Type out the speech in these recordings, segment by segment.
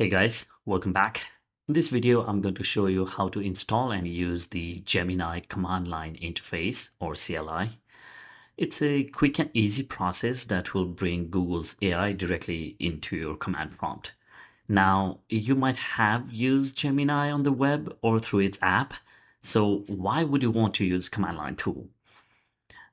Hey guys, welcome back. In this video, I'm going to show you how to install and use the Gemini command line interface or CLI. It's a quick and easy process that will bring Google's AI directly into your command prompt. Now, you might have used Gemini on the web or through its app, so why would you want to use command line tool?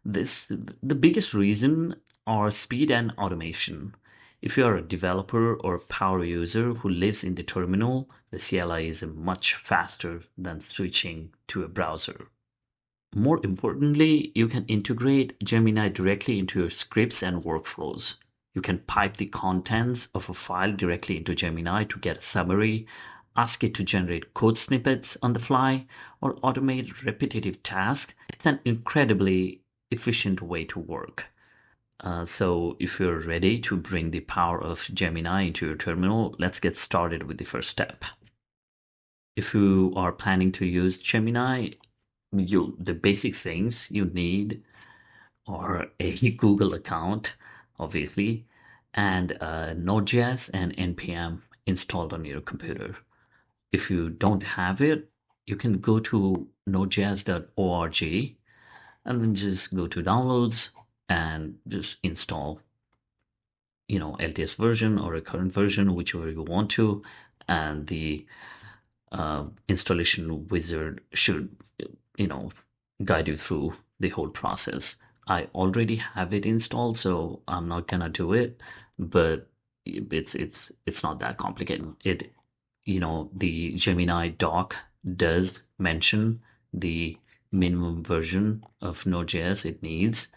The biggest reason are speed and automation. If you are a developer or power user who lives in the terminal, the CLI is much faster than switching to a browser. More importantly, you can integrate Gemini directly into your scripts and workflows. You can pipe the contents of a file directly into Gemini to get a summary, ask it to generate code snippets on the fly, or automate repetitive tasks. It's an incredibly efficient way to work. So if you're ready to bring the power of Gemini into your terminal, let's get started with the first step. If you are planning to use Gemini, the basic things you need are a Google account, obviously, and Node.js and NPM installed on your computer. If you don't have it, you can go to nodejs.org and then just go to downloads and just install, LTS version or a current version, whichever you want to, and the installation wizard should, guide you through the whole process. I already have it installed, so I'm not gonna do it, but it's not that complicated. The Gemini doc does mention the minimum version of Node.js it needs.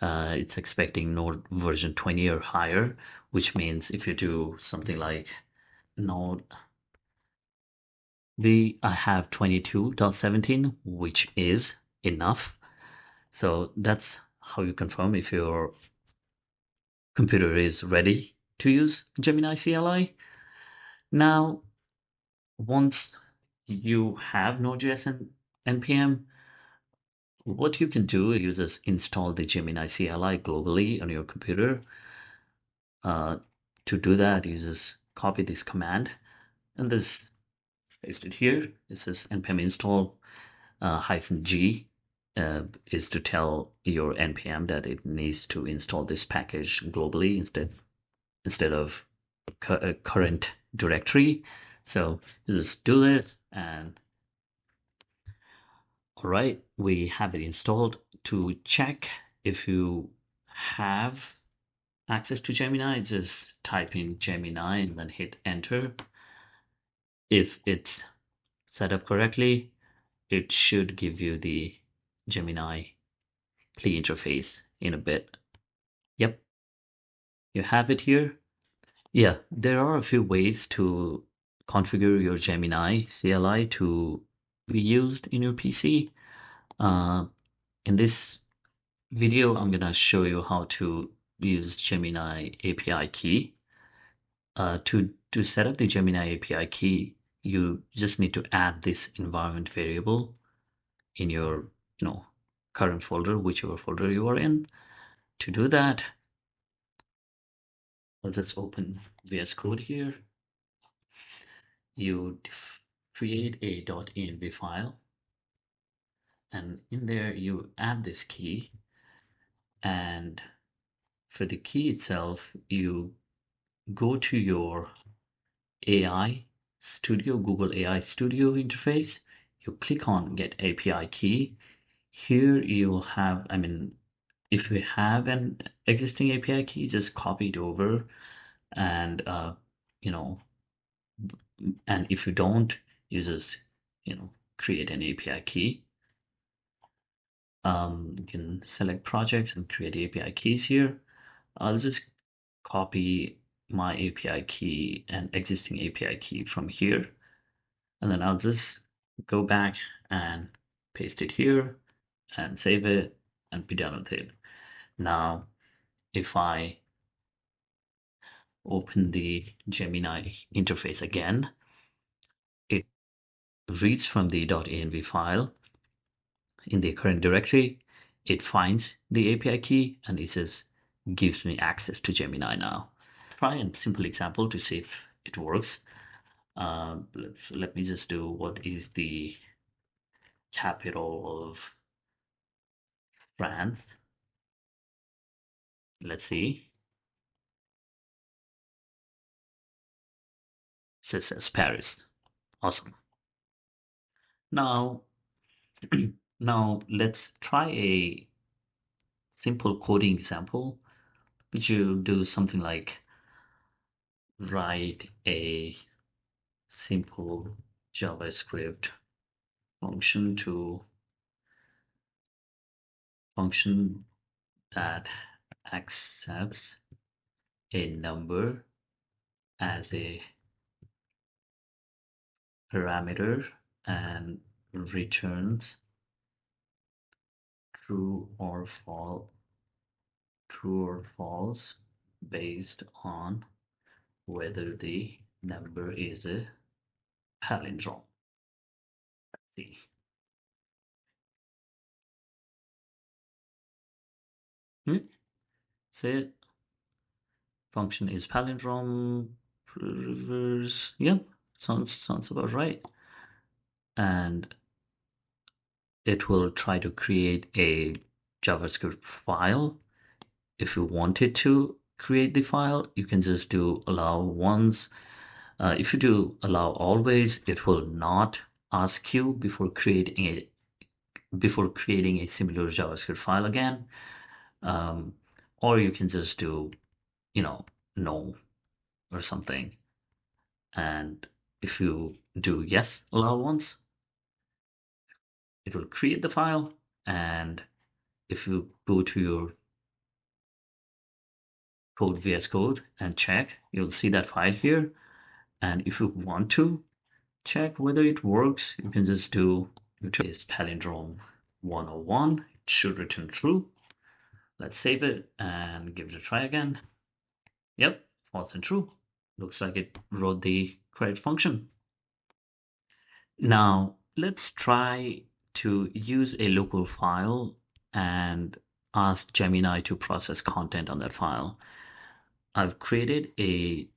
It's expecting Node version 20 or higher, which means if you do something like Node, I have 22.17, which is enough. So that's how you confirm if your computer is ready to use Gemini CLI. Now, once you have Node.js and NPM, what you can do is just install the Gemini CLI globally on your computer. To do that, you just copy this command and this paste it here. This is npm install -g is to tell your npm that it needs to install this package globally instead of a current directory. So you just do this, and all right, we have it installed. To check if you have access to Gemini, just type in Gemini and then hit enter. If it's set up correctly, it should give you the Gemini CLI interface in a bit. Yep, you have it here. Yeah, there are a few ways to configure your Gemini CLI to be used in your PC. In this video, I'm gonna show you how to use Gemini API key. To set up the Gemini API key, you just need to add this environment variable in your current folder, whichever folder you are in. To do that, let's open VS Code here. You create a .env file, and in there you add this key, and for the key itself, you go to your AI Studio, Google AI Studio interface. You click on Get API Key. Here you'll have, if you have an existing API key, just copy it over, and and if you don't, you just create an API key. You can select projects and create API keys here. I'll just copy my API key and existing API key from here, and then I'll just go back and paste it here and save it and be done with it. Now, if I open the Gemini interface again, it reads from the .env file in the current directory, it finds the API key, and it says gives me access to Gemini now. Try a simple example to see if it works. Let me just do what is the capital of France. Let's see. So it says Paris. Awesome. Now, now let's try a simple coding example, which you do something like write a simple JavaScript function to function that accepts a number as a parameter and returns true or false true or false based on whether the number is a palindrome. Let's see. Say function is palindrome reverse. Yep, sounds about right. And it will try to create a JavaScript file. If you wanted to create the file, you can just do allow once. If you do allow always, it will not ask you before creating a similar JavaScript file again. Or you can just do, no or something. And if you do yes, allow once, it will create the file. And if you go to your code VS Code and check, you'll see that file here. And if you want to check whether it works, you can just do is palindrome 101. It should return true. Let's save it and give it a try again. Yep, false and true. Looks like it wrote the correct function. Now, let's try to use a local file and ask Gemini to process content on that file. I've created a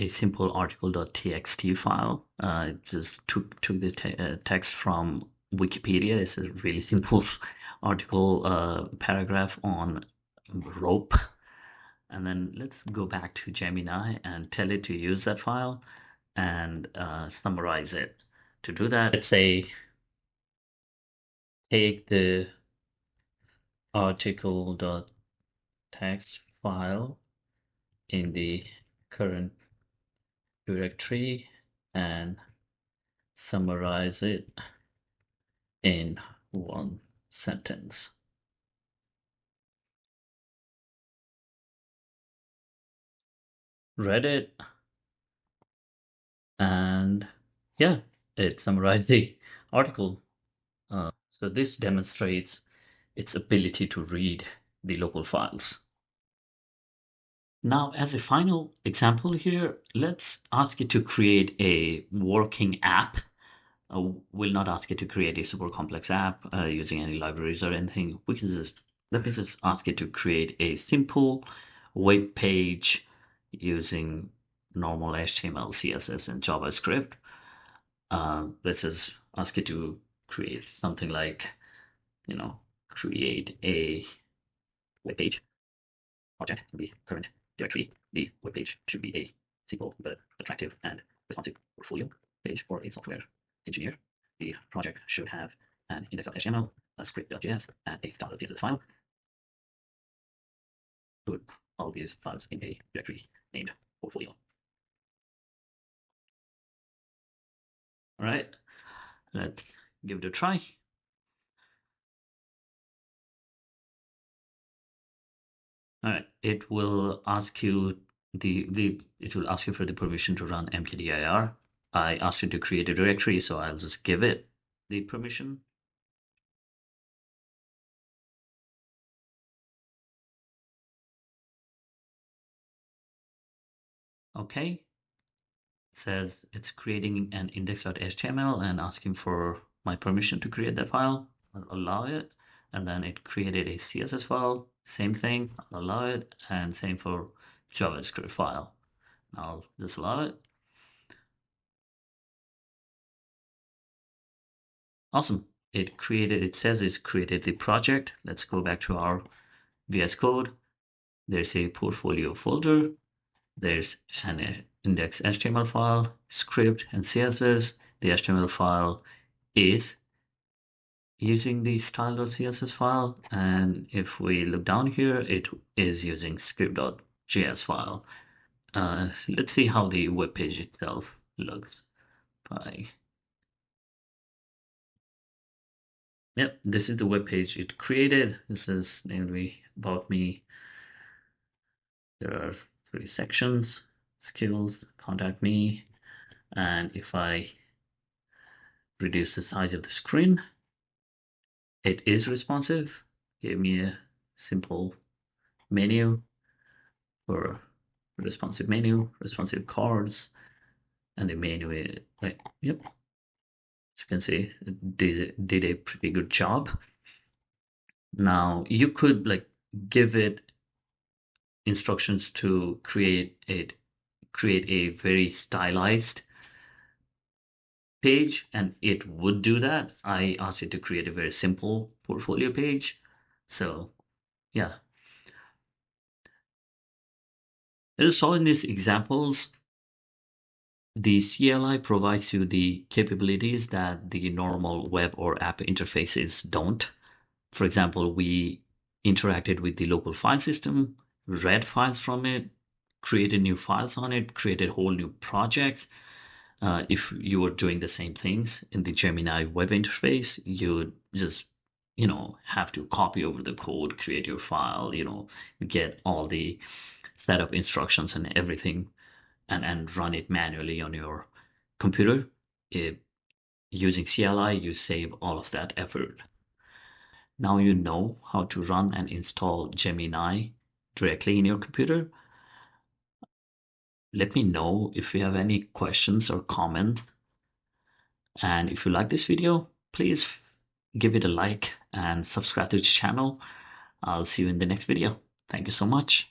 simple article.txt file. Just took the text from Wikipedia. It's a really simple article paragraph on rope. And then let's go back to Gemini and tell it to use that file and summarize it. To do that, let's say take the article.txt file in the current directory and summarize it in one sentence. Read it, and yeah, it summarized the article. So this demonstrates its ability to read the local files. Now, as a final example here, let's ask it to create a working app. We'll not ask it to create a super complex app using any libraries or anything. Let me just ask it to create a simple web page using normal HTML, CSS, and JavaScript. Let's just ask it to create something like, create a web page. Object will be current directory. The web page should be a simple but attractive and responsive portfolio page for a software engineer. The project should have an index.html, a script.js, and a download file. Put all these files in a directory named portfolio. All right, let's give it a try. All right, it will ask you it will ask you for the permission to run mkdir. I asked it to create a directory, so I'll just give it the permission. Okay, it says it's creating an index.html and asking for my permission to create that file. I'll allow it, and then it created a CSS file. Same thing, I'll allow it, and same for JavaScript file. Now I'll just allow it. Awesome. It says it's created the project. Let's go back to our VS Code. There's a portfolio folder. There's an index HTML file, script, and CSS. The HTML file is using the style.css file. And if we look down here, it is using script.js file. Let's see how the web page itself looks. Yep, this is the web page it created. This is namely about me. There are 3 sections: skills, contact me, and if I reduce the size of the screen, it is responsive. Give me a simple menu for responsive menu, responsive cards, and the menu is like, yep. As you can see, it did a pretty good job. Now you could like give it instructions to create a very stylized page, and it would do that. I asked it to create a very simple portfolio page. So yeah, as you saw in these examples, the CLI provides you the capabilities that the normal web or app interfaces don't. For example, we interacted with the local file system, read files from it, created new files on it, created whole new projects. If you were doing the same things in the Gemini web interface, you would just, have to copy over the code, create your file, get all the setup instructions and everything, and run it manually on your computer. Using CLI, you save all of that effort. Now you know how to run and install Gemini directly in your computer. Let me know if you have any questions or comments. And if you like this video, please give it a like and subscribe to the channel. I'll see you in the next video. Thank you so much.